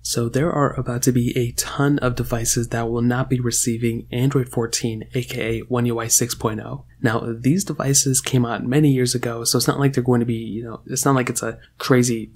So there are about to be a ton of devices that will not be receiving Android 14, aka One UI 6.0. Now, these devices came out many years ago, so it's not like they're going to be, it's not like it's a crazy,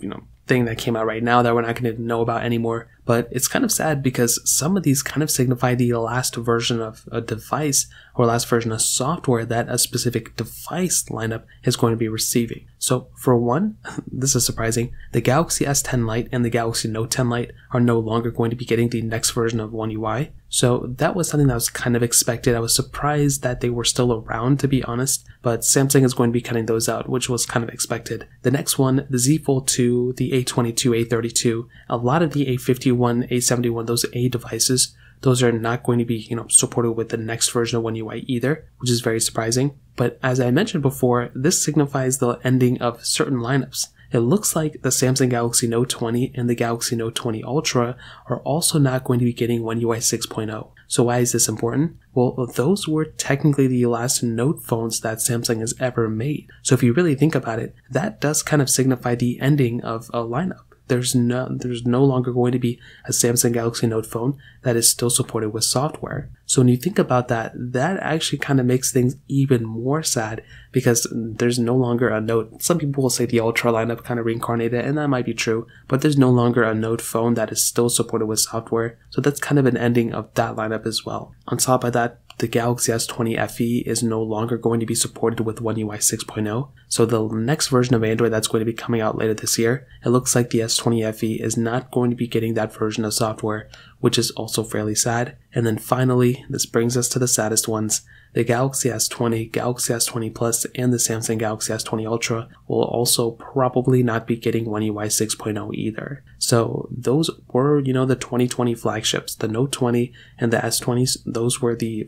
thing that came out right now that we're not going to know about anymore. But it's kind of sad because some of these kind of signify the last version of a device or last version of software that a specific device lineup is going to be receiving. So for one, this is surprising, the Galaxy S10 Lite and the Galaxy Note 10 Lite are no longer going to be getting the next version of One UI. So that was something that was kind of expected. I was surprised that they were still around, to be honest, but Samsung is going to be cutting those out, which was kind of expected. The next one, the Z Fold 2, the A22, A32, a lot of the A51, A71, those A devices, those are not going to be, supported with the next version of One UI either, which is very surprising. But as I mentioned before, this signifies the ending of certain lineups. It looks like the Samsung Galaxy Note 20 and the Galaxy Note 20 Ultra are also not going to be getting One UI 6.0. So why is this important? Well, those were technically the last Note phones that Samsung has ever made. So if you really think about it, that does kind of signify the ending of a lineup. There's no longer going to be a Samsung Galaxy Note phone that is still supported with software. So when you think about that, that actually kind of makes things even more sad because there's no longer a Note. Some people will say the Ultra lineup kind of reincarnated, and that might be true, but there's no longer a Note phone that is still supported with software. So that's kind of an ending of that lineup as well. On top of that, the Galaxy S20 FE is no longer going to be supported with One UI 6.0. So the next version of Android that's going to be coming out later this year, it looks like the S20 FE is not going to be getting that version of software, which is also fairly sad. And then finally, this brings us to the saddest ones. The Galaxy S20, Galaxy S20 Plus, and the Samsung Galaxy S20 Ultra will also probably not be getting One UI 6.0 either. So those were, the 2020 flagships. The Note 20 and the S20s, those were the,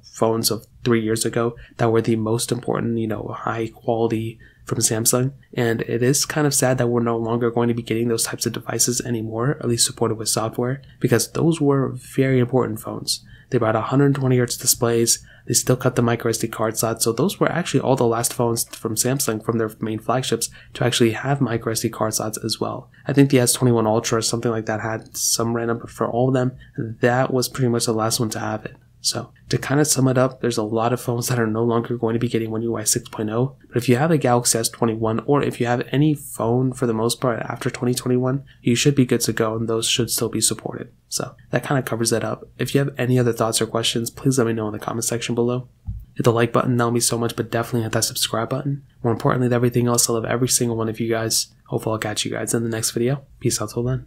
phones of 3 years ago that were the most important, high quality from Samsung. And it is kind of sad that we're no longer going to be getting those types of devices anymore, at least supported with software, because those were very important phones. They brought 120Hz displays. They still cut the microSD card slot. So those were actually all the last phones from Samsung, from their main flagships, to actually have microSD card slots as well. I think the S21 Ultra or something like that had some random, but for all of them, that was pretty much the last one to have it. So to kind of sum it up, there's a lot of phones that are no longer going to be getting One UI 6.0. But if you have a Galaxy S21, or if you have any phone for the most part after 2021, you should be good to go, and those should still be supported. So that kind of covers that up. If you have any other thoughts or questions, please let me know in the comment section below. Hit the like button, that'll mean so much, but definitely hit that subscribe button. More importantly than everything else, I love every single one of you guys. Hopefully I'll catch you guys in the next video. Peace out till then.